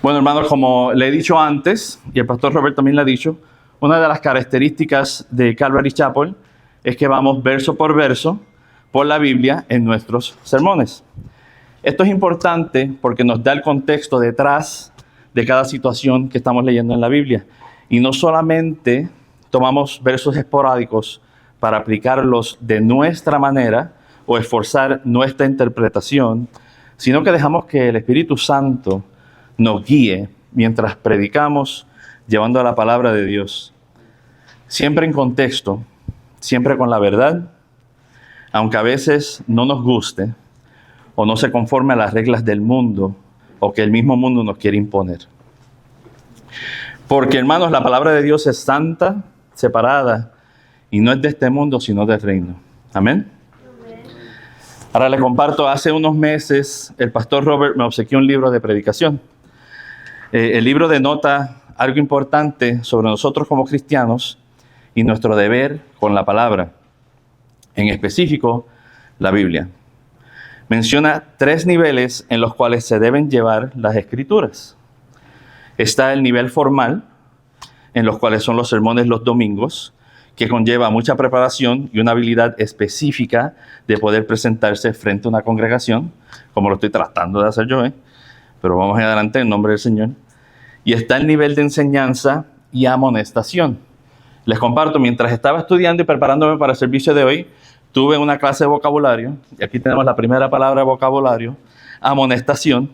Bueno, hermanos, como le he dicho antes, y el pastor Robert también le ha dicho, una de las características de Calvary Chapel es que vamos verso por verso por la Biblia en nuestros sermones. Esto es importante porque nos da el contexto detrás de cada situación que estamos leyendo en la Biblia. Y no solamente tomamos versos esporádicos para aplicarlos de nuestra manera o esforzar nuestra interpretación, sino que dejamos que el Espíritu Santo nos guíe mientras predicamos, llevando a la palabra de Dios. Siempre en contexto, siempre con la verdad, aunque a veces no nos guste o no se conforme a las reglas del mundo o que el mismo mundo nos quiere imponer. Porque, hermanos, la palabra de Dios es santa, separada, y no es de este mundo, sino del reino. Amén. Ahora le comparto, hace unos meses el pastor Robert me obsequió un libro de predicación. El libro denota algo importante sobre nosotros como cristianos y nuestro deber con la palabra, en específico la Biblia. Menciona 3 niveles en los cuales se deben llevar las escrituras. Está el nivel formal, en los cuales son los sermones los domingos, que conlleva mucha preparación y una habilidad específica de poder presentarse frente a una congregación, como lo estoy tratando de hacer yo, pero vamos adelante en nombre del Señor. Y está el nivel de enseñanza y amonestación. Les comparto, mientras estaba estudiando y preparándome para el servicio de hoy, tuve una clase de vocabulario, y aquí tenemos la primera palabra de vocabulario, amonestación.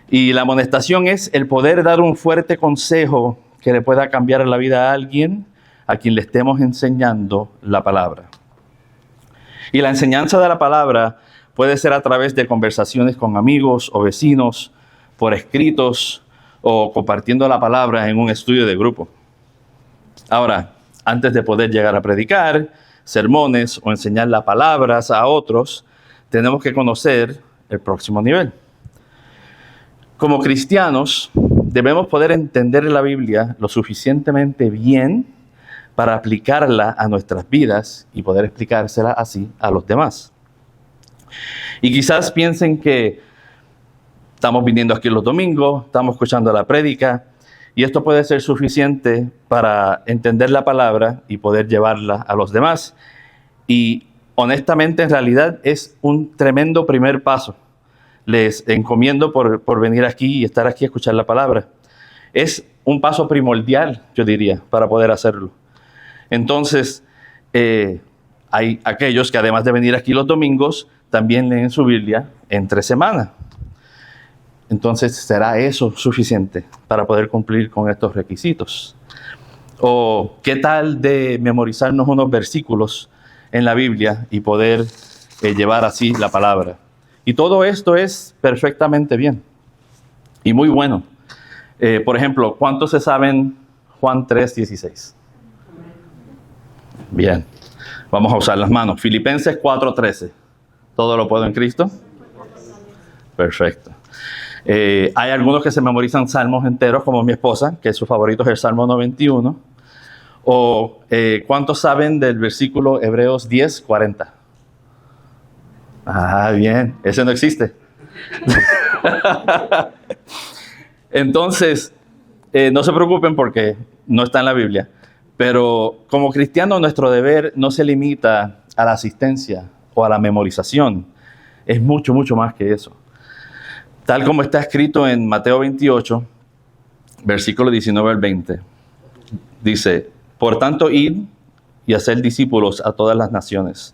Y la amonestación es el poder dar un fuerte consejo que le pueda cambiar la vida a alguien a quien le estemos enseñando la palabra. Y la enseñanza de la palabra puede ser a través de conversaciones con amigos o vecinos, por escritos o compartiendo la palabra en un estudio de grupo. Ahora, antes de poder llegar a predicar sermones o enseñar las palabras a otros, tenemos que conocer el próximo nivel. Como cristianos, debemos poder entender la Biblia lo suficientemente bien para aplicarla a nuestras vidas y poder explicársela así a los demás. Y quizás piensen que estamos viniendo aquí los domingos, estamos escuchando la prédica, y esto puede ser suficiente para entender la palabra y poder llevarla a los demás. Y honestamente, en realidad, es un tremendo primer paso. Les encomiendo por venir aquí y estar aquí a escuchar la palabra. Es un paso primordial, yo diría, para poder hacerlo. Entonces, hay aquellos que además de venir aquí los domingos, también leen su Biblia entre semana. Entonces, ¿será eso suficiente para poder cumplir con estos requisitos? ¿O qué tal de memorizarnos unos versículos en la Biblia y poder llevar así la palabra? Y todo esto es perfectamente bien y muy bueno. Por ejemplo, ¿cuántos se saben Juan 3:16? Bien, vamos a usar las manos. Filipenses 4:13. ¿Todo lo puedo en Cristo? Perfecto. Hay algunos que se memorizan salmos enteros, como mi esposa, que su favorito es el Salmo 91. O ¿cuántos saben del versículo Hebreos 10:40? Ah, bien, ese no existe. Entonces, no se preocupen porque no está en la Biblia. Pero como cristianos, nuestro deber no se limita a la asistencia o a la memorización. Es mucho, mucho más que eso. Tal como está escrito en Mateo 28, versículo 19 al 20. Dice, por tanto, id y haced discípulos a todas las naciones,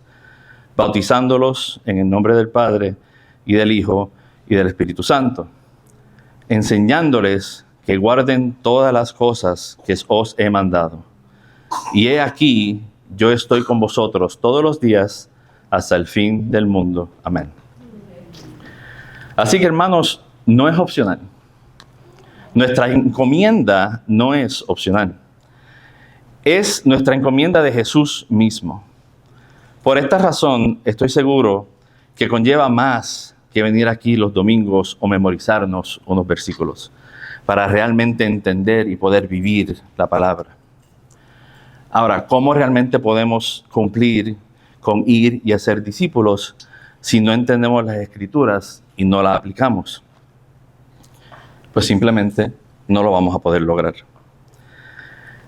bautizándolos en el nombre del Padre y del Hijo y del Espíritu Santo, enseñándoles que guarden todas las cosas que os he mandado. Y he aquí, yo estoy con vosotros todos los días hasta el fin del mundo. Amén. Así que, hermanos, no es opcional. Nuestra encomienda no es opcional. Es nuestra encomienda de Jesús mismo. Por esta razón, estoy seguro que conlleva más que venir aquí los domingos o memorizarnos unos versículos para realmente entender y poder vivir la palabra. Ahora, ¿cómo realmente podemos cumplir con ir y hacer discípulos si no entendemos las Escrituras y no las aplicamos? pues simplemente no lo vamos a poder lograr.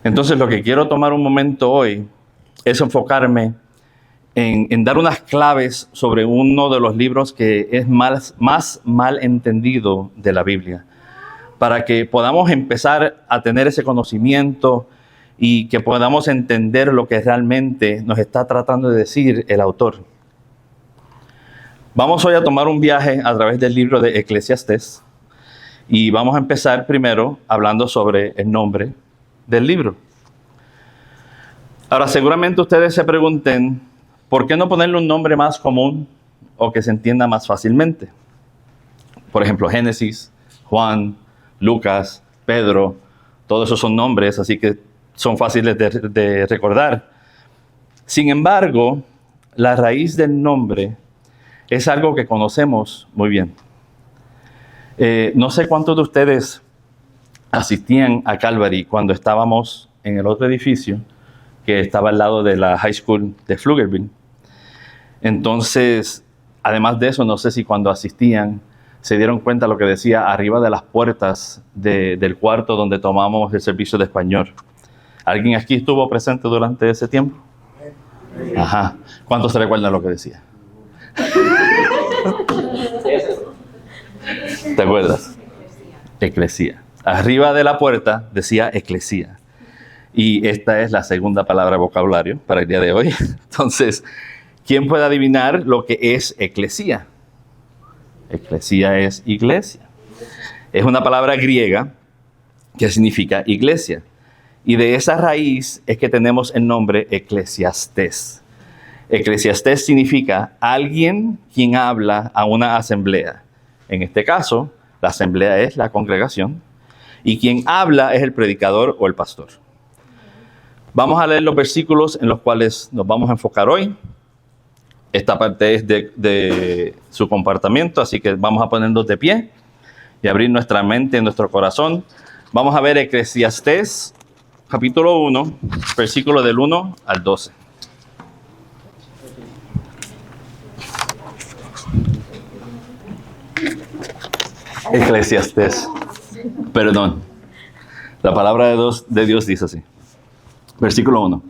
Entonces lo que quiero tomar un momento hoy es enfocarme en dar unas claves sobre uno de los libros que es más mal entendido de la Biblia, para que podamos empezar a tener ese conocimiento y que podamos entender lo que realmente nos está tratando de decir el autor. Vamos hoy a tomar un viaje a través del libro de Eclesiastés y vamos a empezar primero hablando sobre el nombre del libro. Ahora, seguramente ustedes se pregunten, ¿por qué no ponerle un nombre más común o que se entienda más fácilmente? Por ejemplo, Génesis, Juan, Lucas, Pedro, todos esos son nombres, así que son fáciles de recordar. Sin embargo, la raíz del nombre es algo que conocemos muy bien. No sé cuántos de ustedes asistían a Calvary cuando estábamos en el otro edificio, que estaba al lado de la High School de Pflugerville. Entonces, además de eso, no sé si cuando asistían se dieron cuenta lo que decía arriba de las puertas del cuarto donde tomamos el servicio de español. ¿Alguien aquí estuvo presente durante ese tiempo? Ajá. ¿Cuántos se recuerdan lo que decía? ¿Te acuerdas? Eclesía. Arriba de la puerta decía eclesía. Y esta es la segunda palabra de vocabulario para el día de hoy. Entonces, ¿quién puede adivinar lo que es eclesía? Eclesía es iglesia. Es una palabra griega que significa iglesia. Y de esa raíz es que tenemos el nombre Eclesiastés. Eclesiastés significa alguien quien habla a una asamblea. En este caso, la asamblea es la congregación. Y quien habla es el predicador o el pastor. Vamos a leer los versículos en los cuales nos vamos a enfocar hoy. Esta parte es de su comportamiento, así que vamos a ponernos de pie y abrir nuestra mente, nuestro corazón. Vamos a ver Eclesiastés, capítulo 1, versículo del 1 al 12. Eclesiastés, perdón. La palabra de Dios dice así. Versículo 1.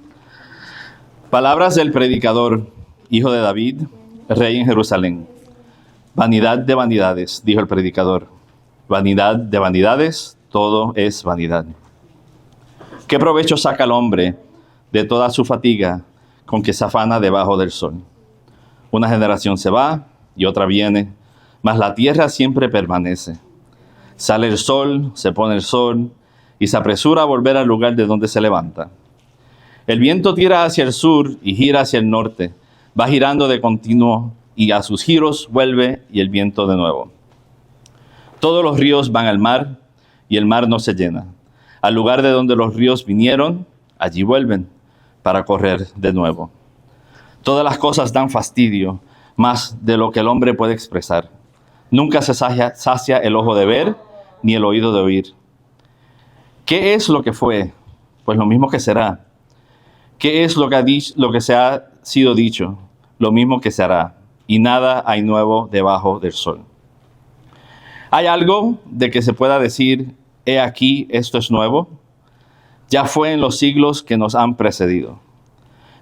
Palabras del predicador, hijo de David, rey en Jerusalén. Vanidad de vanidades, dijo el predicador. Vanidad de vanidades, todo es vanidad. ¿Qué provecho saca el hombre de toda su fatiga con que se afana debajo del sol? Una generación se va y otra viene, mas la tierra siempre permanece. Sale el sol, se pone el sol y se apresura a volver al lugar de donde se levanta. El viento tira hacia el sur y gira hacia el norte. Va girando de continuo y a sus giros vuelve y el viento de nuevo. Todos los ríos van al mar y el mar no se llena. Al lugar de donde los ríos vinieron, allí vuelven para correr de nuevo. Todas las cosas dan fastidio, más de lo que el hombre puede expresar. Nunca se sacia el ojo de ver, ni el oído de oír. ¿Qué es lo que fue? Pues lo mismo que será. ¿Qué es lo que se ha sido dicho? Lo mismo que se hará. Y nada hay nuevo debajo del sol. ¿Hay algo de que se pueda decir, he aquí, esto es nuevo? Ya fue en los siglos que nos han precedido.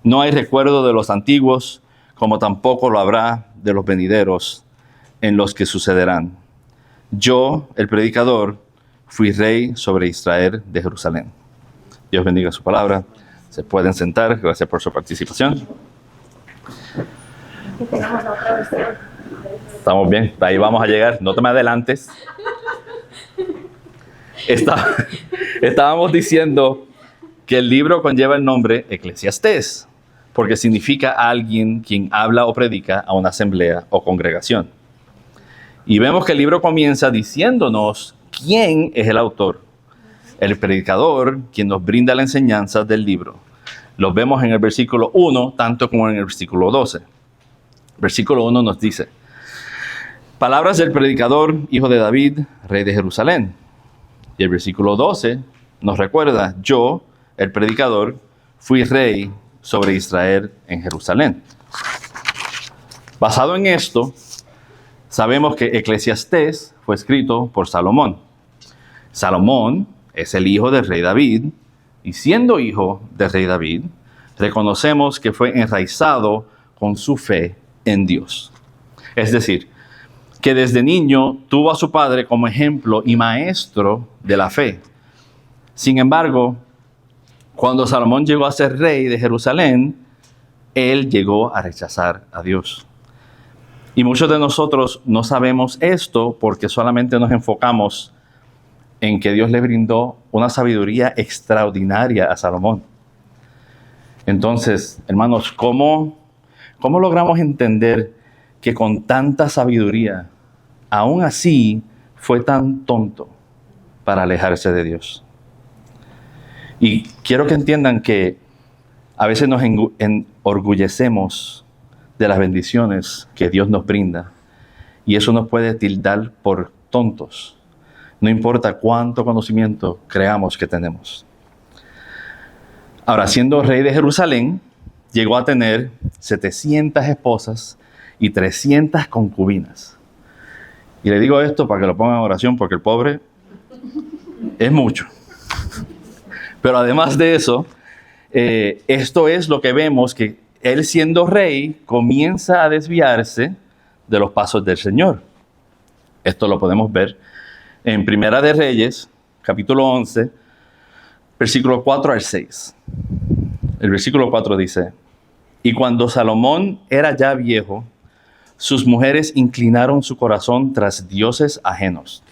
No hay recuerdo de los antiguos, como tampoco lo habrá de los venideros en los que sucederán. Yo, el predicador, fui rey sobre Israel de Jerusalén. Dios bendiga su palabra. Se pueden sentar. Gracias por su participación. Estamos bien. Ahí vamos a llegar. No te me adelantes. Estábamos diciendo que el libro conlleva el nombre Eclesiastés, porque significa alguien quien habla o predica a una asamblea o congregación. Y vemos que el libro comienza diciéndonos quién es el autor. El predicador, quien nos brinda la enseñanza del libro. Lo vemos en el versículo 1, tanto como en el versículo 12. Versículo 1 nos dice, palabras del predicador, hijo de David, rey de Jerusalén. Y el versículo 12 nos recuerda, yo, el predicador, fui rey sobre Israel en Jerusalén. Basado en esto, sabemos que Eclesiastés fue escrito por Salomón. Salomón es el hijo del rey David, y siendo hijo del rey David, reconocemos que fue enraizado con su fe en Dios. Es decir, que desde niño tuvo a su padre como ejemplo y maestro de la fe. Sin embargo, cuando Salomón llegó a ser rey de Jerusalén, él llegó a rechazar a Dios. Y muchos de nosotros no sabemos esto porque solamente nos enfocamos en que Dios le brindó una sabiduría extraordinaria a Salomón. Entonces, hermanos, ¿cómo logramos entender que con tanta sabiduría, aún así, fue tan tonto para alejarse de Dios? Y quiero que entiendan que a veces nos enorgullecemos de las bendiciones que Dios nos brinda, y eso nos puede tildar por tontos, no importa cuánto conocimiento creamos que tenemos. Ahora, siendo rey de Jerusalén, llegó a tener 700 esposas y 300 concubinas. Y le digo esto para que lo pongan en oración, porque el pobre es mucho. Pero además de eso, esto es lo que vemos, que él siendo rey comienza a desviarse de los pasos del Señor. Esto lo podemos ver en Primera de Reyes, capítulo 11, versículo 4 al 6. El versículo 4 dice: y cuando Salomón era ya viejo, sus mujeres inclinaron su corazón tras dioses ajenos.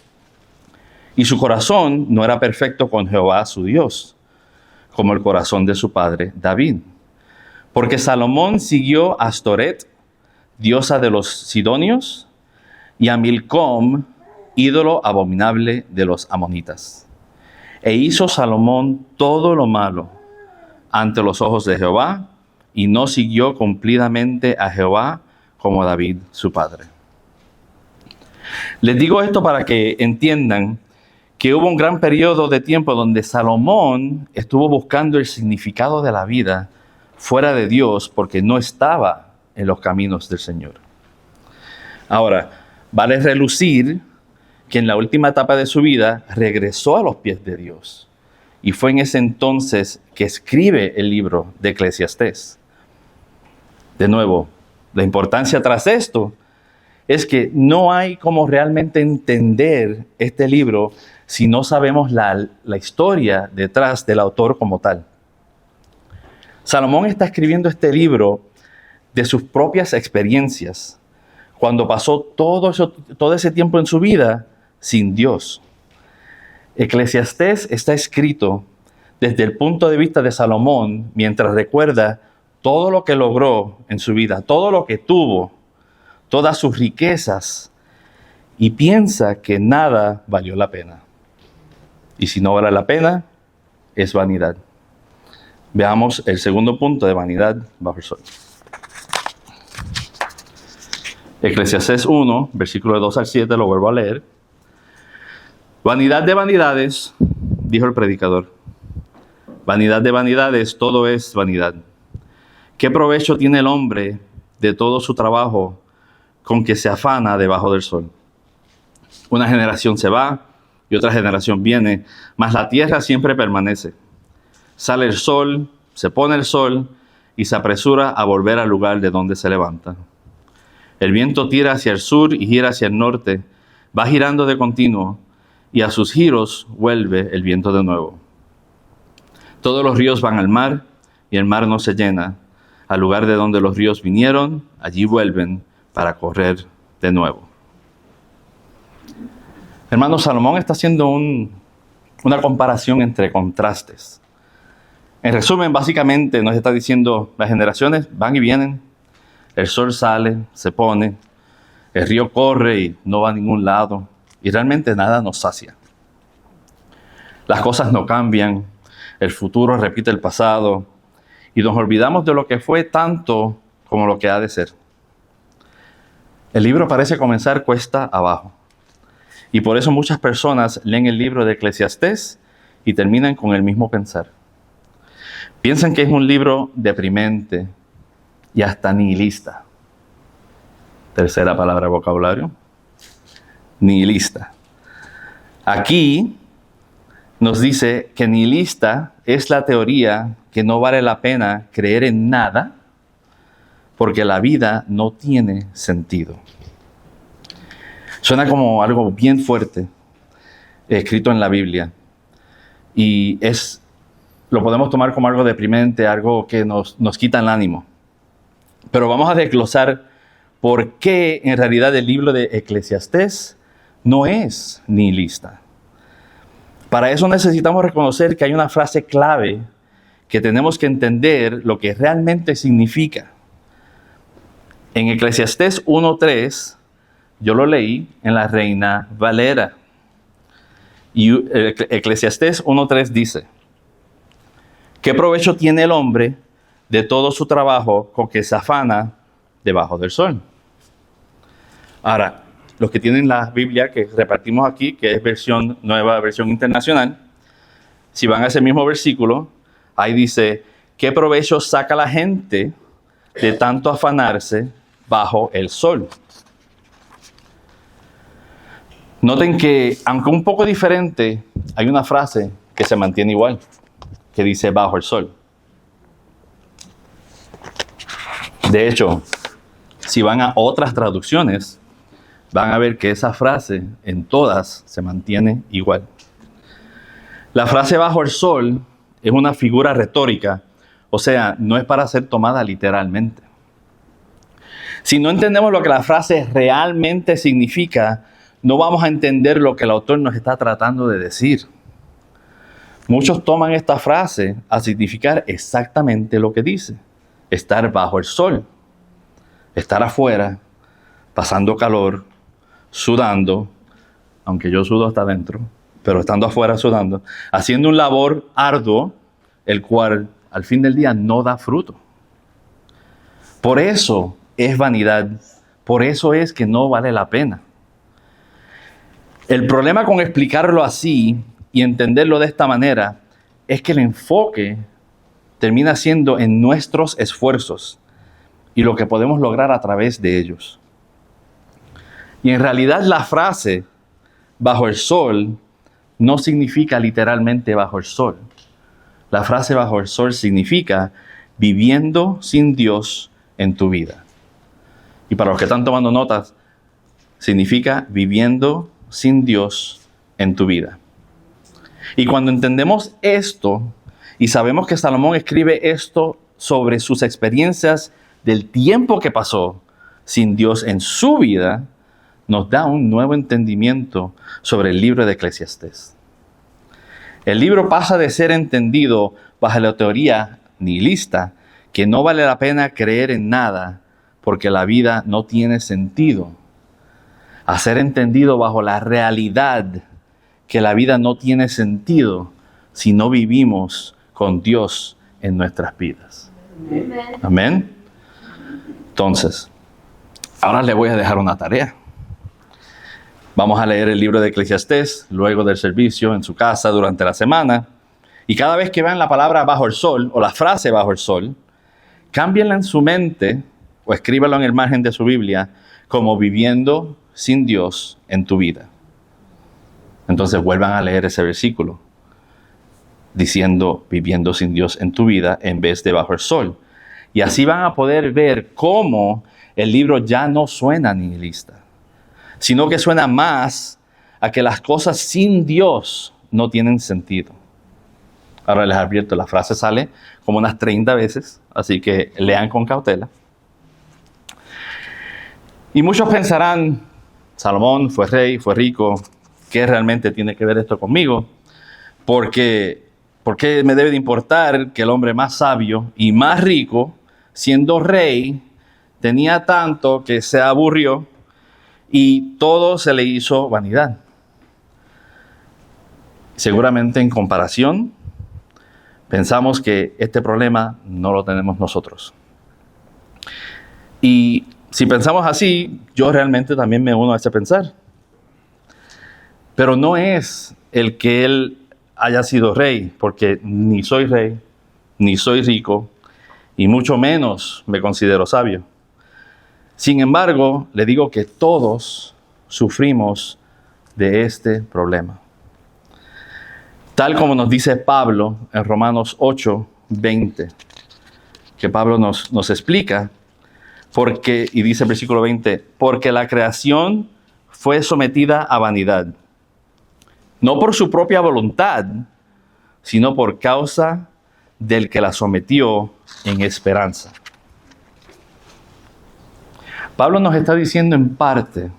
Y su corazón no era perfecto con Jehová su Dios, como el corazón de su padre David. Porque Salomón siguió a Astoret, diosa de los sidonios, y a Milcom, ídolo abominable de los amonitas. E hizo Salomón todo lo malo ante los ojos de Jehová, y no siguió cumplidamente a Jehová como David su padre. Les digo esto para que entiendan que hubo un gran periodo de tiempo donde Salomón estuvo buscando el significado de la vida fuera de Dios porque no estaba en los caminos del Señor. Ahora, vale relucir que en la última etapa de su vida regresó a los pies de Dios. Y fue en ese entonces que escribe el libro de Eclesiastés. De nuevo, la importancia tras esto es que no hay como realmente entender este libro si no sabemos la historia detrás del autor como tal. Salomón está escribiendo este libro de sus propias experiencias, cuando pasó todo ese tiempo en su vida sin Dios. Eclesiastés está escrito desde el punto de vista de Salomón, mientras recuerda todo lo que logró en su vida, todo lo que tuvo, todas sus riquezas, y piensa que nada valió la pena. Y si no vale la pena, es vanidad. Veamos el segundo punto de vanidad bajo el sol. Eclesiastés 1, versículo 2 al 7, lo vuelvo a leer. Vanidad de vanidades, dijo el predicador. Vanidad de vanidades, todo es vanidad. ¿Qué provecho tiene el hombre de todo su trabajo con que se afana debajo del sol? Una generación se va y otra generación viene, mas la tierra siempre permanece. Sale el sol, se pone el sol y se apresura a volver al lugar de donde se levanta. El viento tira hacia el sur y gira hacia el norte, va girando de continuo, y a sus giros vuelve el viento de nuevo. Todos los ríos van al mar, y el mar no se llena. Al lugar de donde los ríos vinieron, allí vuelven para correr de nuevo. Hermano, Salomón está haciendo una comparación entre contrastes. En resumen, básicamente nos está diciendo, las generaciones van y vienen, el sol sale, se pone, el río corre y no va a ningún lado, y realmente nada nos sacia. Las cosas no cambian, el futuro repite el pasado, y nos olvidamos de lo que fue tanto como lo que ha de ser. El libro parece comenzar cuesta abajo, y por eso muchas personas leen el libro de Eclesiastés y terminan con el mismo pensar. Piensan que es un libro deprimente y hasta nihilista. Tercera palabra de vocabulario, nihilista. Aquí nos dice que nihilista es la teoría que no vale la pena creer en nada porque la vida no tiene sentido. Suena como algo bien fuerte, escrito en la Biblia. Y lo podemos tomar como algo deprimente, algo que nos quita el ánimo. Pero vamos a desglosar por qué en realidad el libro de Eclesiastés no es nihilista. Para eso necesitamos reconocer que hay una frase clave que tenemos que entender lo que realmente significa. En Eclesiastés 1:3, yo lo leí en la Reina Valera. Y Eclesiastés 1:3 dice: ¿qué provecho tiene el hombre de todo su trabajo con que se afana debajo del sol? Ahora, los que tienen la Biblia que repartimos aquí, que es versión nueva, versión internacional, si van a ese mismo versículo, ahí dice: ¿qué provecho saca la gente de tanto afanarse bajo el sol? Noten que, aunque un poco diferente, hay una frase que se mantiene igual, que dice bajo el sol. De hecho, si van a otras traducciones, van a ver que esa frase en todas se mantiene igual. La frase bajo el sol es una figura retórica, o sea, no es para ser tomada literalmente. Si no entendemos lo que la frase realmente significa, no vamos a entender lo que el autor nos está tratando de decir. Muchos toman esta frase a significar exactamente lo que dice: estar bajo el sol, estar afuera, pasando calor, sudando, aunque yo sudo hasta adentro, pero estando afuera sudando, haciendo un labor arduo, el cual al fin del día no da fruto. Por eso es vanidad, por eso es que no vale la pena. El problema con explicarlo así y entenderlo de esta manera es que el enfoque termina siendo en nuestros esfuerzos y lo que podemos lograr a través de ellos. Y en realidad la frase bajo el sol no significa literalmente bajo el sol. La frase bajo el sol significa viviendo sin Dios en tu vida. Y para los que están tomando notas, significa viviendo sin Dios en tu vida. Y cuando entendemos esto y sabemos que Salomón escribe esto sobre sus experiencias del tiempo que pasó sin Dios en su vida, nos da un nuevo entendimiento sobre el libro de Eclesiastés. El libro pasa de ser entendido bajo la teoría nihilista, que no vale la pena creer en nada porque la vida no tiene sentido, a ser entendido bajo la realidad que la vida no tiene sentido si no vivimos con Dios en nuestras vidas. Amén. Entonces, ahora le voy a dejar una tarea. Vamos a leer el libro de Eclesiastés luego del servicio en su casa durante la semana. Y cada vez que vean la palabra bajo el sol o la frase bajo el sol, cámbienla en su mente o escríbalo en el margen de su Biblia como viviendo sin Dios en tu vida. Entonces vuelvan a leer ese versículo diciendo viviendo sin Dios en tu vida en vez de bajo el sol. Y así van a poder ver cómo el libro ya no suena nihilista, sino que suena más a que las cosas sin Dios no tienen sentido. Ahora les advierto, la frase sale como unas 30 veces, así que lean con cautela. Y muchos pensarán: Salomón fue rey, fue rico, ¿qué realmente tiene que ver esto conmigo? ¿Por qué me debe de importar que el hombre más sabio y más rico, siendo rey, tenía tanto que se aburrió y todo se le hizo vanidad? Seguramente en comparación, pensamos que este problema no lo tenemos nosotros. Y si pensamos así, yo realmente también me uno a ese pensar. Pero no es el que él haya sido rey, porque ni soy rey, ni soy rico, y mucho menos me considero sabio. Sin embargo, le digo que todos sufrimos de este problema. Tal como nos dice Pablo en Romanos 8:20, que Pablo nos explica, porque, y dice el versículo 20, porque la creación fue sometida a vanidad, no por su propia voluntad, sino por causa del que la sometió en esperanza. Pablo nos está diciendo en parte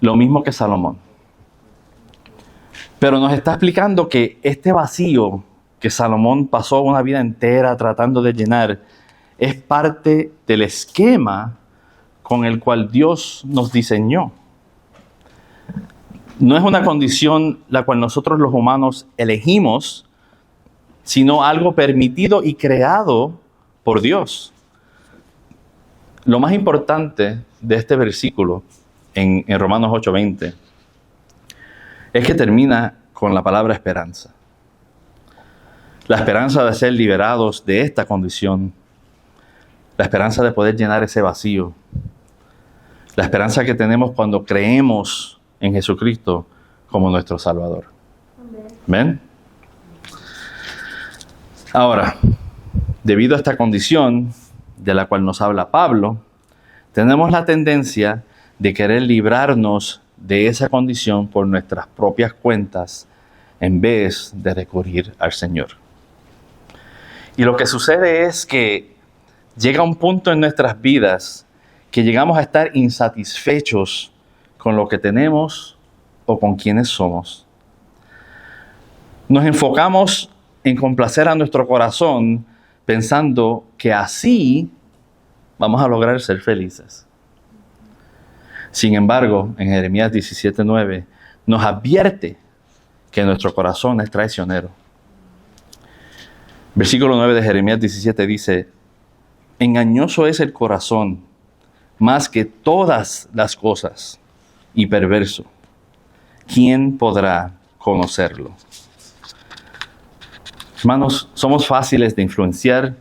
lo mismo que Salomón, pero nos está explicando que este vacío que Salomón pasó una vida entera tratando de llenar es parte del esquema con el cual Dios nos diseñó. No es una condición la cual nosotros los humanos elegimos, sino algo permitido y creado por Dios. Lo más importante de este versículo en Romanos 8:20 es que termina con la palabra esperanza. La esperanza de ser liberados de esta condición. La esperanza de poder llenar ese vacío. La esperanza que tenemos cuando creemos en Jesucristo como nuestro Salvador. ¿Amén? Ahora, debido a esta condición de la cual nos habla Pablo, tenemos la tendencia de querer librarnos de esa condición por nuestras propias cuentas en vez de recurrir al Señor. Y lo que sucede es que llega un punto en nuestras vidas que llegamos a estar insatisfechos con lo que tenemos o con quienes somos. Nos enfocamos en complacer a nuestro corazón pensando que así vamos a lograr ser felices. Sin embargo, en Jeremías 17:9 nos advierte que nuestro corazón es traicionero. Versículo 9 de Jeremías 17 dice: engañoso es el corazón más que todas las cosas y perverso. ¿Quién podrá conocerlo? Hermanos, somos fáciles de influenciar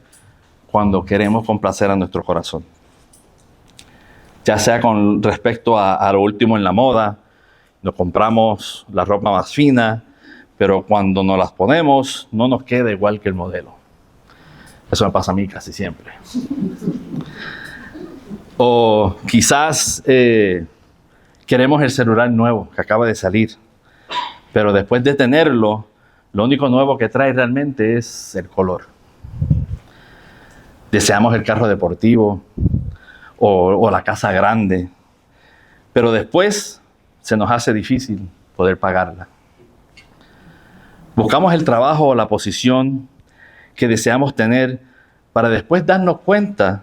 cuando queremos complacer a nuestro corazón. Ya sea con respecto a lo último en la moda, nos compramos la ropa más fina, pero cuando nos las ponemos no nos queda igual que el modelo. Eso me pasa a mí casi siempre. O quizás queremos el celular nuevo que acaba de salir, pero después de tenerlo, lo único nuevo que trae realmente es el color. Deseamos el carro deportivo o la casa grande, pero después se nos hace difícil poder pagarla. Buscamos el trabajo o la posición que deseamos tener para después darnos cuenta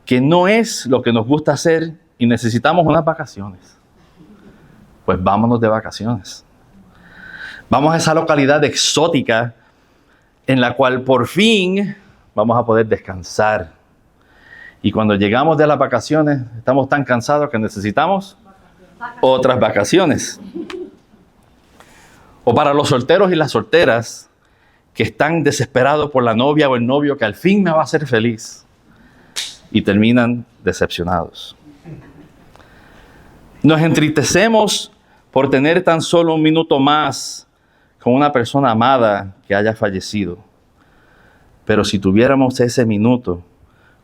que no es lo que nos gusta hacer y necesitamos unas vacaciones. Pues vámonos de vacaciones. Vamos a esa localidad exótica en la cual por fin vamos a poder descansar. Y cuando llegamos de las vacaciones, estamos tan cansados que necesitamos otras vacaciones. O para los solteros y las solteras que están desesperados por la novia o el novio que al fin me va a hacer feliz y terminan decepcionados. Nos entristecemos por tener tan solo un minuto más con una persona amada que haya fallecido. Pero si tuviéramos ese minuto,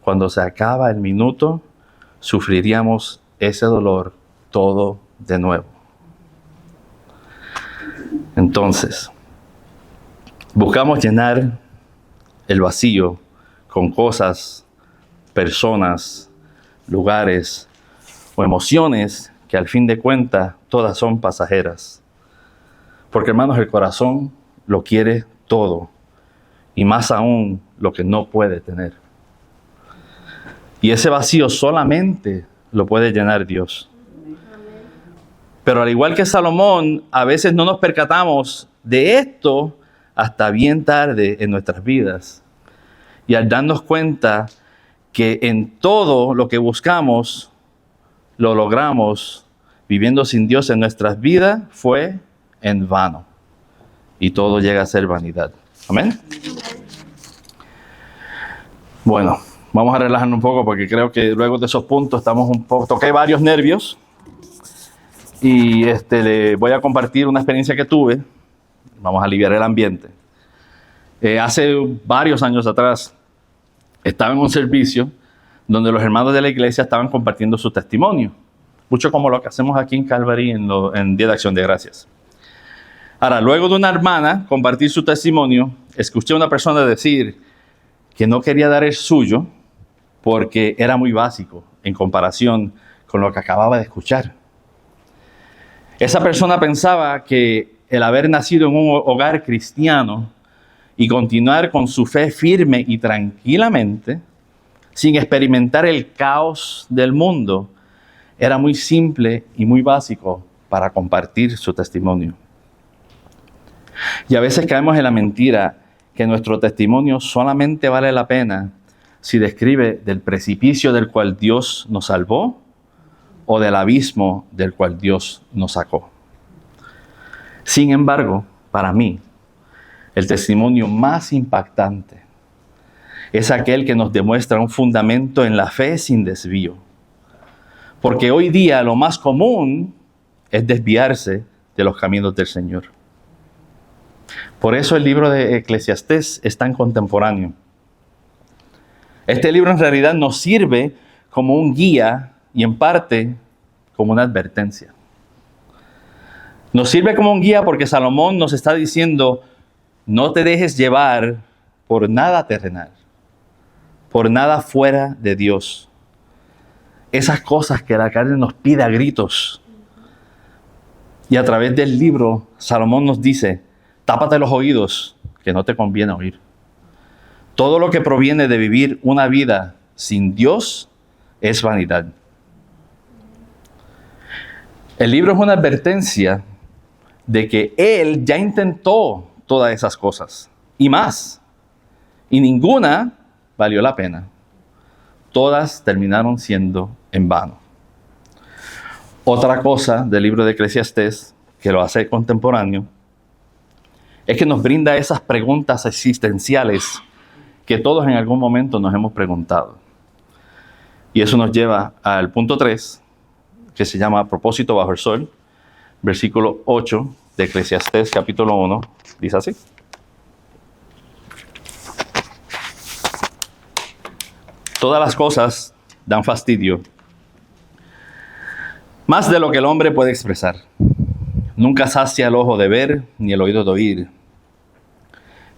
cuando se acaba el minuto, sufriríamos ese dolor todo de nuevo. Entonces, buscamos llenar el vacío con cosas, personas, lugares o emociones que al fin de cuentas todas son pasajeras. Porque hermanos, el corazón lo quiere todo y más aún lo que no puede tener. Y ese vacío solamente lo puede llenar Dios. Pero al igual que Salomón, a veces no nos percatamos de esto hasta bien tarde en nuestras vidas. Y al darnos cuenta que en todo lo que buscamos, lo logramos viviendo sin Dios en nuestras vidas, fue en vano. Y todo llega a ser vanidad. ¿Amén? Bueno, vamos a relajarnos un poco porque creo que luego de esos puntos estamos un poco... Toqué varios nervios y le voy a compartir una experiencia que tuve vamos a aliviar el ambiente. Hace varios años atrás estaba en un servicio donde los hermanos de la iglesia estaban compartiendo su testimonio, mucho como lo que hacemos aquí en Calvary en Día de Acción de Gracias. Ahora, luego de una hermana compartir su testimonio, escuché a una persona decir que no quería dar el suyo porque era muy básico en comparación con lo que acababa de escuchar. Esa persona pensaba que el haber nacido en un hogar cristiano y continuar con su fe firme y tranquilamente, sin experimentar el caos del mundo, era muy simple y muy básico para compartir su testimonio. Y a veces caemos en la mentira que nuestro testimonio solamente vale la pena si describe del precipicio del cual Dios nos salvó o del abismo del cual Dios nos sacó. Sin embargo, para mí, el testimonio más impactante es aquel que nos demuestra un fundamento en la fe sin desvío. Porque hoy día lo más común es desviarse de los caminos del Señor. Por eso el libro de Eclesiastés es tan contemporáneo. Este libro en realidad nos sirve como un guía y en parte como una advertencia. Nos sirve como un guía porque Salomón nos está diciendo: no te dejes llevar por nada terrenal, por nada fuera de Dios. Esas cosas que la carne nos pide a gritos. Y a través del libro, Salomón nos dice: tápate los oídos, que no te conviene oír. Todo lo que proviene de vivir una vida sin Dios es vanidad. El libro es una advertencia de que Él ya intentó todas esas cosas y más. Y ninguna valió la pena. Todas terminaron siendo en vano. Otra cosa del libro de Eclesiastés que lo hace contemporáneo es que nos brinda esas preguntas existenciales que todos en algún momento nos hemos preguntado. Y eso nos lleva al punto 3, que se llama Propósito bajo el sol, versículo 8 de Eclesiastés capítulo 1, dice así: todas las cosas dan fastidio, más de lo que el hombre puede expresar. Nunca sacia el ojo de ver, ni el oído de oír.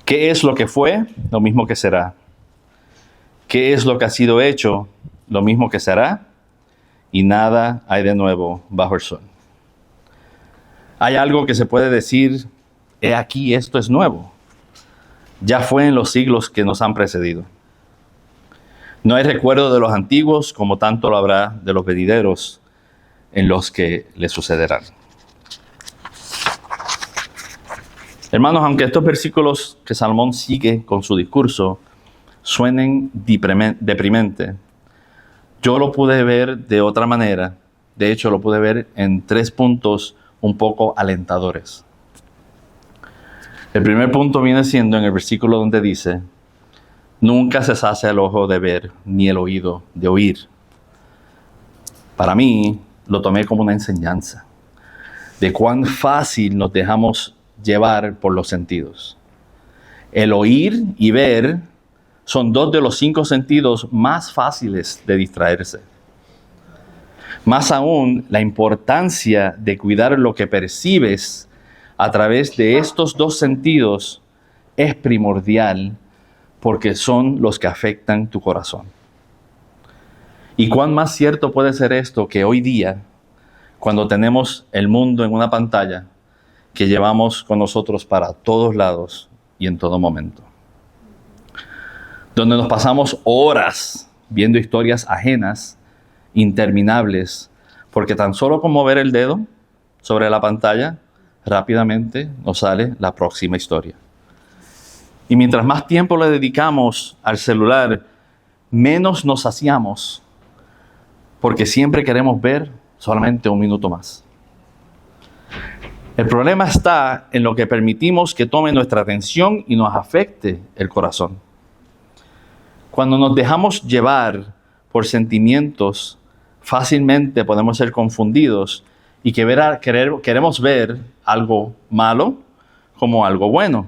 ¿Qué es lo que fue? Lo mismo que será. ¿Qué es lo que ha sido hecho? Lo mismo que será. Y nada hay de nuevo bajo el sol. Hay algo que se puede decir: he aquí, esto es nuevo. Ya fue en los siglos que nos han precedido. No hay recuerdo de los antiguos, como tanto lo habrá de los venideros en los que le sucederán. Hermanos, aunque estos versículos que Salomón sigue con su discurso suenen deprimente, yo lo pude ver de otra manera. De hecho, lo pude ver en 3 puntos un poco alentadores. El primer punto viene siendo en el versículo donde dice: nunca se sacia el ojo de ver, ni el oído de oír. Para mí, lo tomé como una enseñanza de cuán fácil nos dejamos llevar por los sentidos. El oír y ver son 2 de los 5 sentidos más fáciles de distraerse. Más aún, la importancia de cuidar lo que percibes a través de estos 2 sentidos es primordial, porque son los que afectan tu corazón. ¿Y cuán más cierto puede ser esto que hoy día, cuando tenemos el mundo en una pantalla que llevamos con nosotros para todos lados y en todo momento? Donde nos pasamos horas viendo historias ajenas, interminables, porque tan solo con mover el dedo sobre la pantalla, rápidamente nos sale la próxima historia. Y mientras más tiempo le dedicamos al celular, menos nos saciamos, porque siempre queremos ver solamente 1 minuto más. El problema está en lo que permitimos que tome nuestra atención y nos afecte el corazón. Cuando nos dejamos llevar por sentimientos, fácilmente podemos ser confundidos y queremos ver algo malo como algo bueno,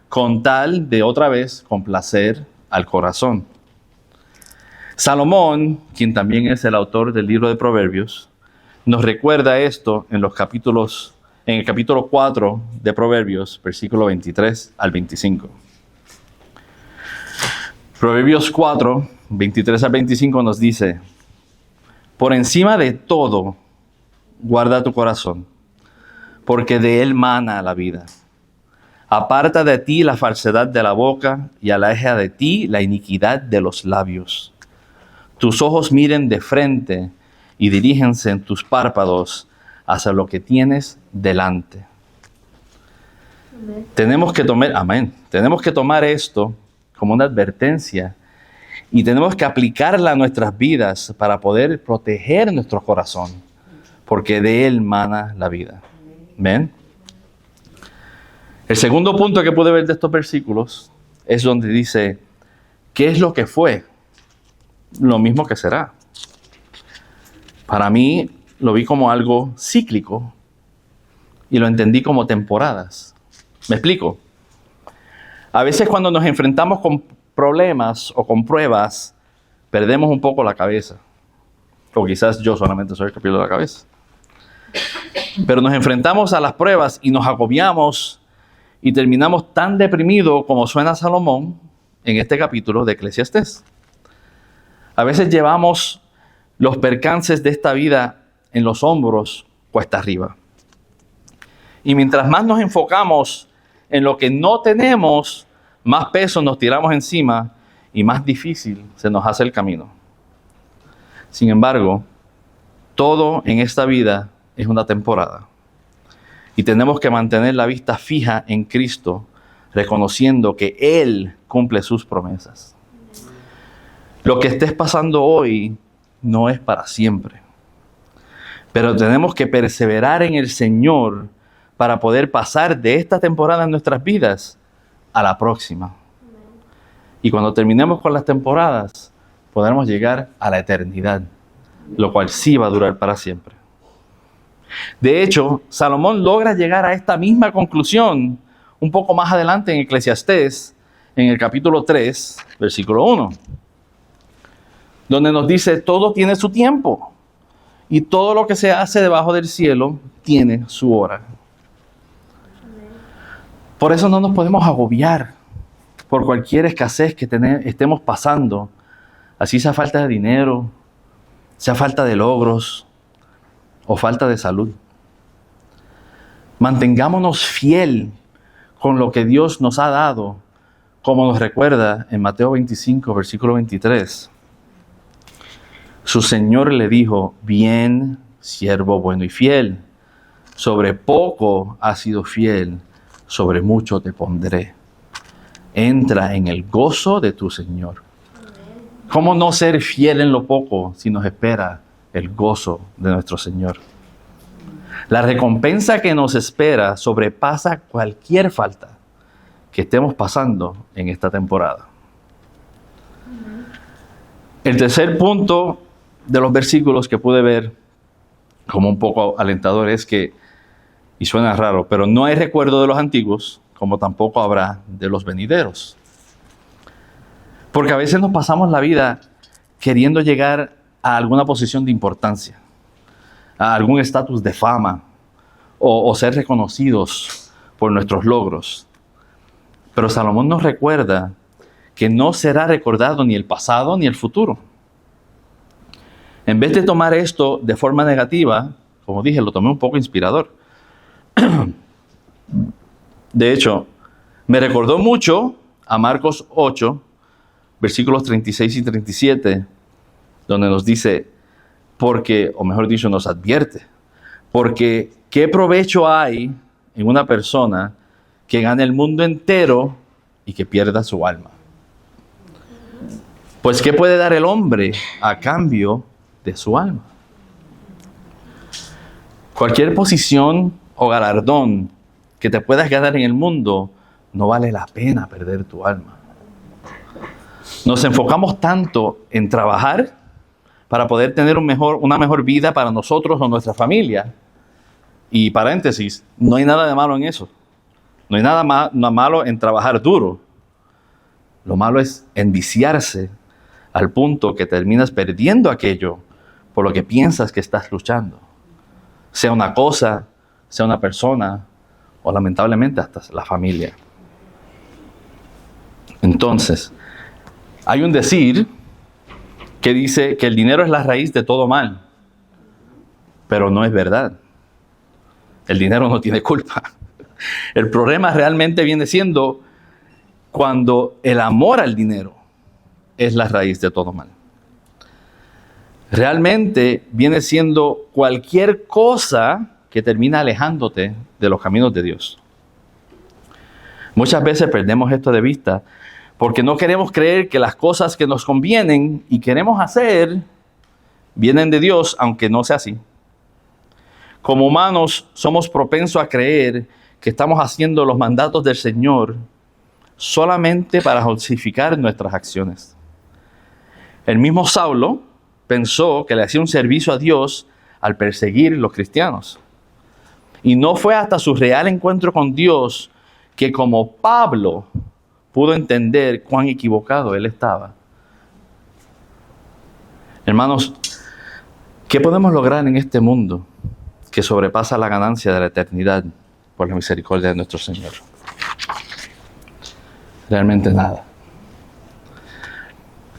con tal de otra vez complacer al corazón. Salomón, quien también es el autor del libro de Proverbios, nos recuerda esto en el capítulo 4 de Proverbios, versículo 23 al 25. Proverbios 4, 23 al 25 nos dice: por encima de todo, guarda tu corazón, porque de él mana la vida. Aparta de ti la falsedad de la boca y aleja de ti la iniquidad de los labios. Tus ojos miren de frente y diríjense en tus párpados hacia lo que tienes delante. Tenemos que tomar esto como una advertencia y tenemos que aplicarla a nuestras vidas para poder proteger nuestro corazón, porque de él mana la vida. ¿Ven? El segundo punto que pude ver de estos versículos es donde dice: ¿qué es lo que fue? Lo mismo que será. Para mí lo vi como algo cíclico y lo entendí como temporadas. ¿Me explico? A veces cuando nos enfrentamos con problemas o con pruebas, perdemos un poco la cabeza. O quizás yo solamente soy el que pierdo la cabeza. Pero nos enfrentamos a las pruebas y nos agobiamos y terminamos tan deprimidos como suena Salomón en este capítulo de Eclesiastés. A veces llevamos los percances de esta vida en los hombros cuesta arriba. Y mientras más nos enfocamos en lo que no tenemos, más peso nos tiramos encima y más difícil se nos hace el camino. Sin embargo, todo en esta vida es una temporada. Y tenemos que mantener la vista fija en Cristo, reconociendo que Él cumple sus promesas. Lo que estés pasando hoy no es para siempre. Pero tenemos que perseverar en el Señor para poder pasar de esta temporada en nuestras vidas a la próxima. Y cuando terminemos con las temporadas, podremos llegar a la eternidad, lo cual sí va a durar para siempre. De hecho, Salomón logra llegar a esta misma conclusión un poco más adelante en Eclesiastés, en el capítulo 3, versículo 1, donde nos dice: todo tiene su tiempo y todo lo que se hace debajo del cielo tiene su hora. Por eso no nos podemos agobiar por cualquier escasez que estemos pasando, así sea falta de dinero, sea falta de logros o falta de salud. Mantengámonos fiel con lo que Dios nos ha dado, como nos recuerda en Mateo 25, versículo 23. Su Señor le dijo: bien, siervo bueno y fiel, sobre poco has sido fiel, sobre mucho te pondré. Entra en el gozo de tu Señor. ¿Cómo no ser fiel en lo poco si nos espera el gozo de nuestro Señor? La recompensa que nos espera sobrepasa cualquier falta que estemos pasando en esta temporada. El tercer punto de los versículos que pude ver como un poco alentador es que, y suena raro, pero no hay recuerdo de los antiguos, como tampoco habrá de los venideros. Porque a veces nos pasamos la vida queriendo llegar a alguna posición de importancia, a algún estatus de fama, o ser reconocidos por nuestros logros. Pero Salomón nos recuerda que no será recordado ni el pasado ni el futuro. En vez de tomar esto de forma negativa, como dije, lo tomé un poco inspirador. De hecho, me recordó mucho a Marcos 8, versículos 36 y 37, donde nos dice, porque, o mejor dicho, nos advierte, porque ¿qué provecho hay en una persona que gane el mundo entero y que pierda su alma? Pues ¿qué puede dar el hombre a cambio de su alma? Cualquier posición o galardón que te puedas ganar en el mundo, no vale la pena perder tu alma. Nos enfocamos tanto en trabajar para poder tener una mejor vida para nosotros o nuestra familia. Y paréntesis, no hay nada de malo en eso. No hay nada malo en trabajar duro. Lo malo es enviciarse al punto que terminas perdiendo aquello por lo que piensas que estás luchando. Sea una cosa, sea una persona o lamentablemente hasta la familia. Entonces, hay un decir que dice que el dinero es la raíz de todo mal, pero no es verdad. El dinero no tiene culpa. El problema realmente viene siendo cuando el amor al dinero es la raíz de todo mal. Realmente viene siendo cualquier cosa que termina alejándote de los caminos de Dios. Muchas veces perdemos esto de vista porque no queremos creer que las cosas que nos convienen y queremos hacer vienen de Dios, aunque no sea así. Como humanos somos propensos a creer que estamos haciendo los mandatos del Señor solamente para justificar nuestras acciones. El mismo Saulo pensó que le hacía un servicio a Dios al perseguir los cristianos. Y no fue hasta su real encuentro con Dios que, como Pablo, pudo entender cuán equivocado él estaba. Hermanos, ¿qué podemos lograr en este mundo que sobrepasa la ganancia de la eternidad por la misericordia de nuestro Señor? Realmente nada.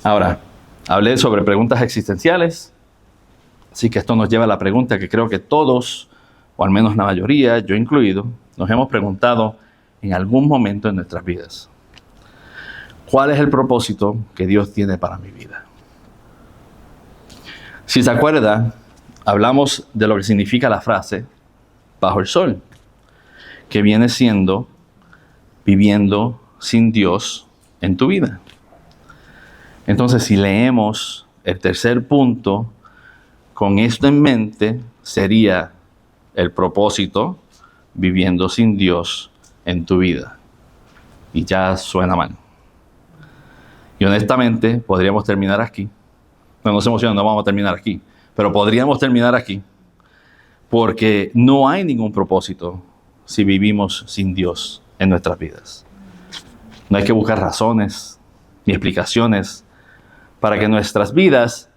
Ahora, hablé sobre preguntas existenciales, así que esto nos lleva a la pregunta que creo que todos, o al menos la mayoría, yo incluido, nos hemos preguntado en algún momento en nuestras vidas. ¿Cuál es el propósito que Dios tiene para mi vida? Si se acuerda, hablamos de lo que significa la frase bajo el sol, que viene siendo viviendo sin Dios en tu vida. Entonces, si leemos el tercer punto, con esto en mente, sería el propósito viviendo sin Dios en tu vida. Y ya suena mal. Y honestamente, podríamos terminar aquí. No se emocionen, no vamos a terminar aquí. Pero podríamos terminar aquí. Porque no hay ningún propósito si vivimos sin Dios en nuestras vidas. No hay que buscar razones ni explicaciones para que nuestras vidas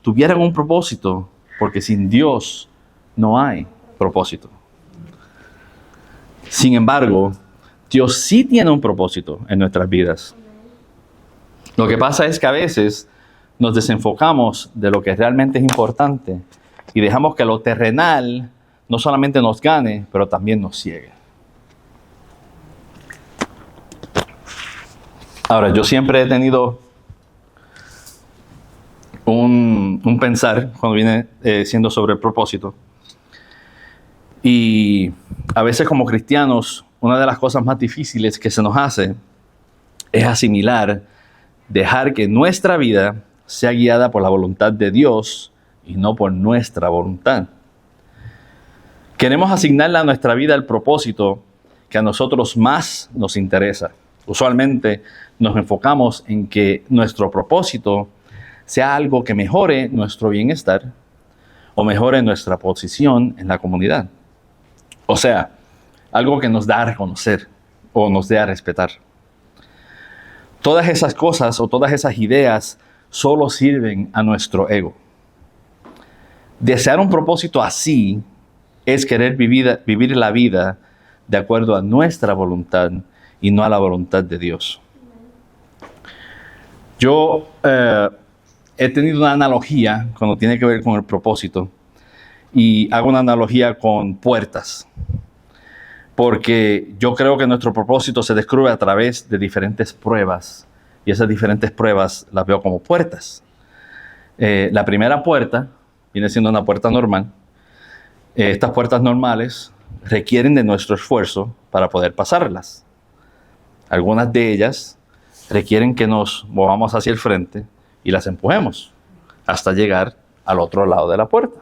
tuvieran un propósito, porque sin Dios no hay propósito. Sin embargo, Dios sí tiene un propósito en nuestras vidas. Lo que pasa es que a veces nos desenfocamos de lo que realmente es importante y dejamos que lo terrenal no solamente nos gane, pero también nos ciegue. Ahora, yo siempre he tenido un pensar cuando viene siendo sobre el propósito. Y a veces como cristianos, una de las cosas más difíciles que se nos hace es asimilar, dejar que nuestra vida sea guiada por la voluntad de Dios y no por nuestra voluntad. Queremos asignarle a nuestra vida el propósito que a nosotros más nos interesa. Usualmente nos enfocamos en que nuestro propósito sea algo que mejore nuestro bienestar o mejore nuestra posición en la comunidad. O sea, algo que nos da a reconocer o nos dé a respetar. Todas esas cosas o todas esas ideas solo sirven a nuestro ego. Desear un propósito así es querer vivir la vida de acuerdo a nuestra voluntad y no a la voluntad de Dios. Yo he tenido una analogía cuando tiene que ver con el propósito y hago una analogía con puertas. Porque yo creo que nuestro propósito se descubre a través de diferentes pruebas. Y esas diferentes pruebas las veo como puertas. La primera puerta viene siendo una puerta normal. Estas puertas normales requieren de nuestro esfuerzo para poder pasarlas. Algunas de ellas requieren que nos movamos hacia el frente y las empujemos hasta llegar al otro lado de la puerta.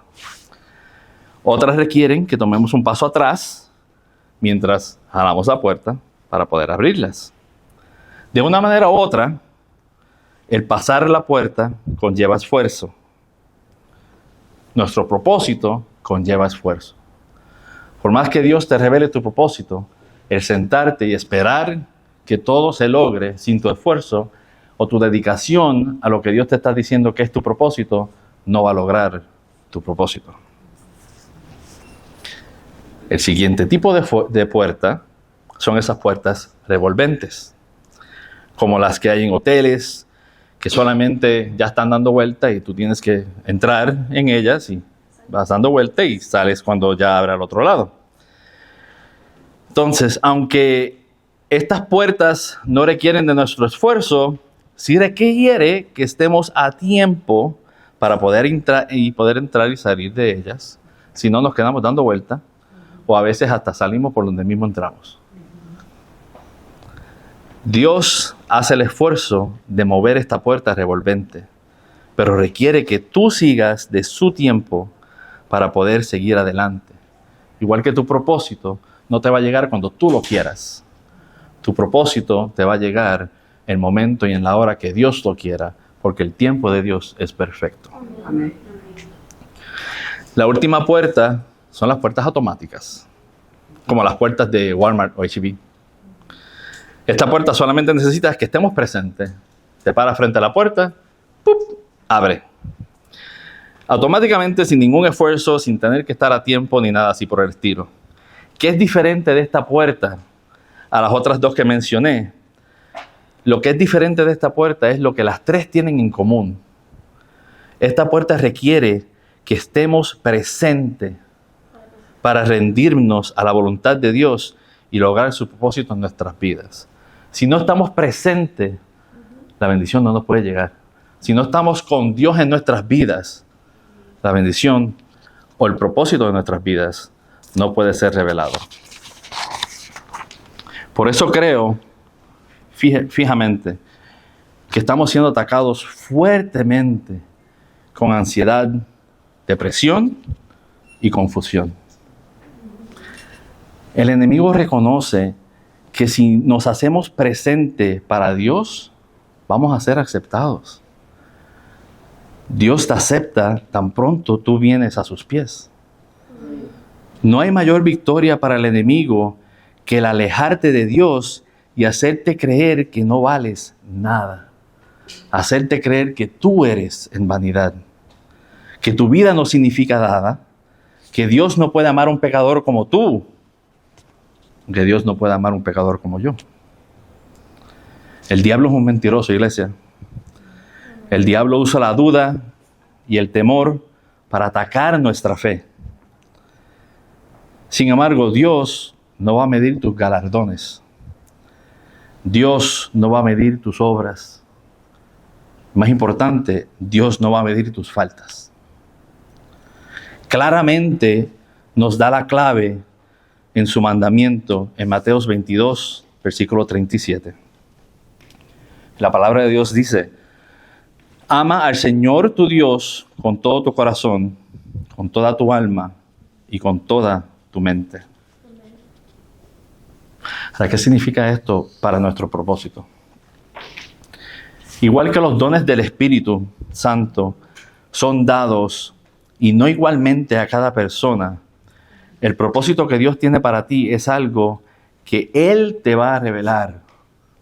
Otras requieren que tomemos un paso atrás mientras jalamos la puerta para poder abrirlas. De una manera u otra, el pasar la puerta conlleva esfuerzo. Nuestro propósito conlleva esfuerzo. Por más que Dios te revele tu propósito, el sentarte y esperar que todo se logre sin tu esfuerzo o tu dedicación a lo que Dios te está diciendo que es tu propósito, no va a lograr tu propósito. El siguiente tipo de puerta son esas puertas revolventes, como las que hay en hoteles, que solamente ya están dando vuelta y tú tienes que entrar en ellas y vas dando vuelta y sales cuando ya abre al otro lado. Entonces, aunque estas puertas no requieren de nuestro esfuerzo, sí requiere que estemos a tiempo para poder entrar y salir de ellas. Si no, nos quedamos dando vuelta o a veces hasta salimos por donde mismo entramos. Dios hace el esfuerzo de mover esta puerta revolvente, pero requiere que tú sigas de su tiempo para poder seguir adelante. Igual que tu propósito no te va a llegar cuando tú lo quieras. Tu propósito te va a llegar en el momento y en la hora que Dios lo quiera, porque el tiempo de Dios es perfecto. Amén. La última puerta son las puertas automáticas, como las puertas de Walmart o H-E-B. Esta puerta solamente necesitas que estemos presentes. Te paras frente a la puerta, ¡pup!, abre. Automáticamente, sin ningún esfuerzo, sin tener que estar a tiempo ni nada así por el estilo. ¿Qué es diferente de esta puerta a las otras dos que mencioné? Lo que es diferente de esta puerta es lo que las tres tienen en común. Esta puerta requiere que estemos presentes para rendirnos a la voluntad de Dios y lograr su propósito en nuestras vidas. Si no estamos presentes, la bendición no nos puede llegar. Si no estamos con Dios en nuestras vidas, la bendición o el propósito de nuestras vidas no puede ser revelado. Por eso creo fijamente que estamos siendo atacados fuertemente con ansiedad, depresión y confusión. El enemigo reconoce que si nos hacemos presente para Dios, vamos a ser aceptados. Dios te acepta tan pronto tú vienes a sus pies. No hay mayor victoria para el enemigo que el alejarte de Dios y hacerte creer que no vales nada. Hacerte creer que tú eres en vanidad, que tu vida no significa nada, que Dios no puede amar a un pecador como tú, que Dios no puede amar a un pecador como yo. El diablo es un mentiroso, iglesia. El diablo usa la duda y el temor para atacar nuestra fe. Sin embargo, Dios no va a medir tus galardones. Dios no va a medir tus obras. Más importante, Dios no va a medir tus faltas. Claramente nos da la clave en su mandamiento en Mateos 22, versículo 37. La palabra de Dios dice: ama al Señor tu Dios con todo tu corazón, con toda tu alma y con toda tu mente. Ahora, ¿qué significa esto para nuestro propósito? Igual que los dones del Espíritu Santo son dados y no igualmente a cada persona, el propósito que Dios tiene para ti es algo que Él te va a revelar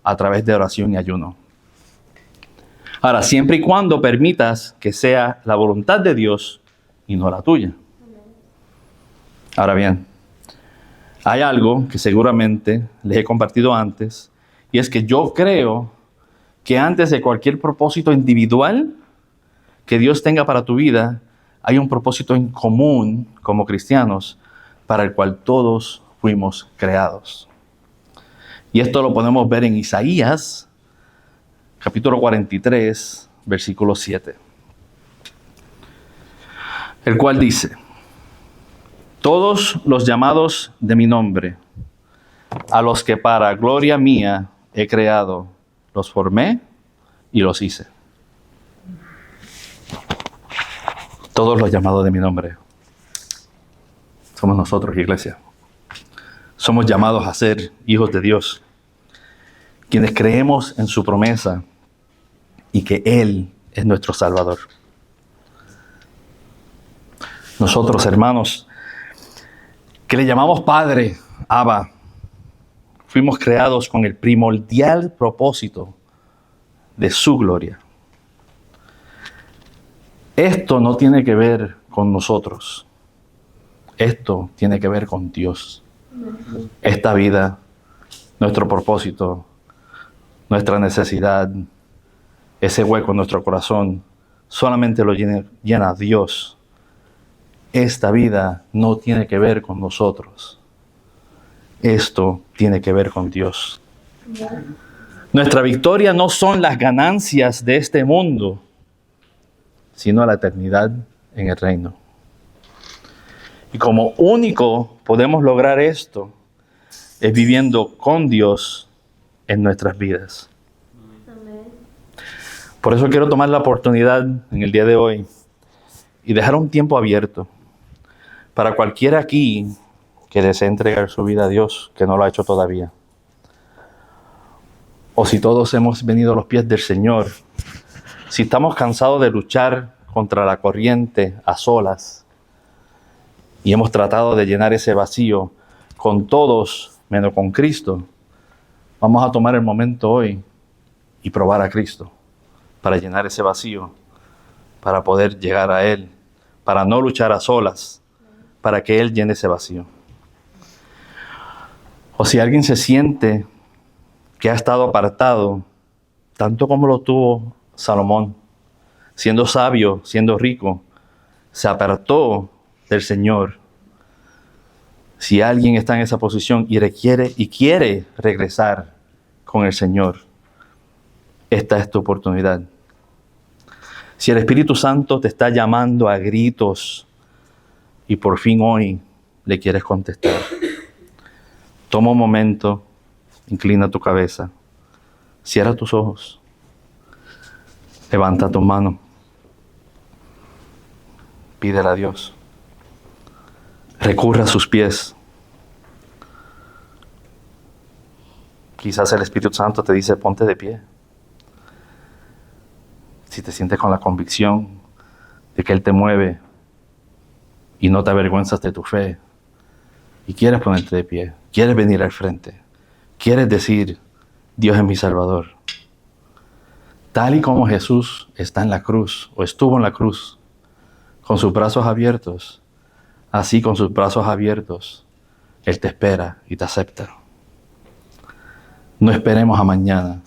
a través de oración y ayuno. Ahora, siempre y cuando permitas que sea la voluntad de Dios y no la tuya. Ahora bien, hay algo que seguramente les he compartido antes, y es que yo creo que antes de cualquier propósito individual que Dios tenga para tu vida, hay un propósito en común como cristianos para el cual todos fuimos creados. Y esto lo podemos ver en Isaías, capítulo 43, versículo 7. El cual dice: todos los llamados de mi nombre, a los que para gloria mía he creado, los formé y los hice. Todos los llamados de mi nombre somos nosotros, iglesia. Somos llamados a ser hijos de Dios, quienes creemos en su promesa y que Él es nuestro Salvador. Nosotros, hermanos, que le llamamos Padre, Abba, fuimos creados con el primordial propósito de su gloria. Esto no tiene que ver con nosotros. Esto tiene que ver con Dios. Esta vida, nuestro propósito, nuestra necesidad, ese hueco en nuestro corazón, solamente lo llena Dios. Esta vida no tiene que ver con nosotros. Esto tiene que ver con Dios. Nuestra victoria no son las ganancias de este mundo, sino la eternidad en el reino. Y como único podemos lograr esto es viviendo con Dios en nuestras vidas. Por eso quiero tomar la oportunidad en el día de hoy y dejar un tiempo abierto para cualquiera aquí que desee entregar su vida a Dios, que no lo ha hecho todavía. O si todos hemos venido a los pies del Señor, si estamos cansados de luchar contra la corriente a solas y hemos tratado de llenar ese vacío con todos menos con Cristo, vamos a tomar el momento hoy y probar a Cristo para llenar ese vacío, para poder llegar a Él, para no luchar a solas, para que Él llene ese vacío. O si alguien se siente que ha estado apartado, tanto como lo tuvo Salomón, siendo sabio, siendo rico, se apartó del Señor. Si alguien está en esa posición y quiere regresar con el Señor, esta es tu oportunidad. Si el Espíritu Santo te está llamando a gritos y por fin hoy le quieres contestar, toma un momento, inclina tu cabeza, cierra tus ojos, levanta tu mano, pídele a Dios, recurra a sus pies. Quizás el Espíritu Santo te dice, ponte de pie. Si te sientes con la convicción de que Él te mueve y no te avergüenzas de tu fe y quieres ponerte de pie, quieres venir al frente, quieres decir, Dios es mi Salvador. Tal y como Jesús está en la cruz o estuvo en la cruz con sus brazos abiertos, así con sus brazos abiertos, Él te espera y te acepta. No esperemos a mañana,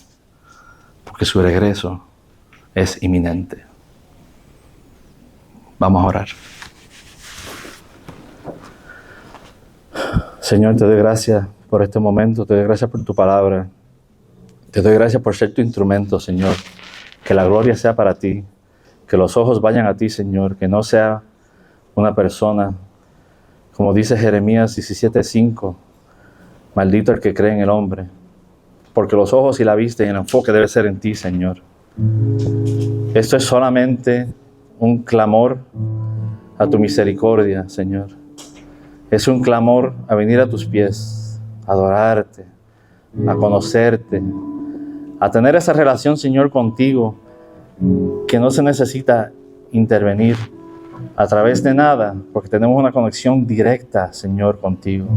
porque su regreso es inminente. Vamos a orar. Señor, te doy gracias por este momento, te doy gracias por tu palabra. Te doy gracias por ser tu instrumento, Señor. Que la gloria sea para ti, que los ojos vayan a ti, Señor, que no sea una persona, como dice Jeremías 17:5, maldito el que cree en el hombre, porque los ojos y la vista y el enfoque debe ser en ti, Señor. Esto es solamente un clamor a tu misericordia, Señor. Es un clamor a venir a tus pies, a adorarte, a conocerte, a tener esa relación, Señor, contigo, que no se necesita intervenir a través de nada, porque tenemos una conexión directa, Señor, contigo.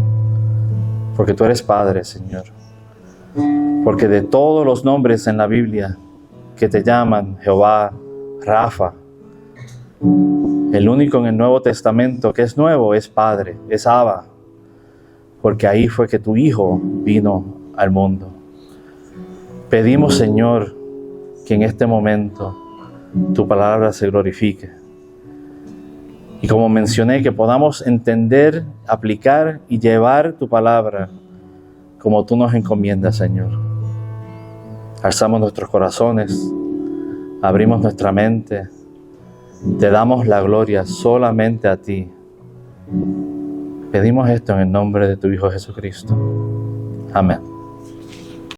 Porque tú eres Padre, Señor. Porque de todos los nombres en la Biblia que te llaman Jehová, Rafa, el único en el Nuevo Testamento que es nuevo es Padre, es Abba, porque ahí fue que tu Hijo vino al mundo. Pedimos, Señor, que en este momento tu palabra se glorifique. Y como mencioné, que podamos entender, aplicar y llevar tu palabra como tú nos encomiendas, Señor. Alzamos nuestros corazones, abrimos nuestra mente, te damos la gloria solamente a ti. Pedimos esto en el nombre de tu Hijo Jesucristo. Amén.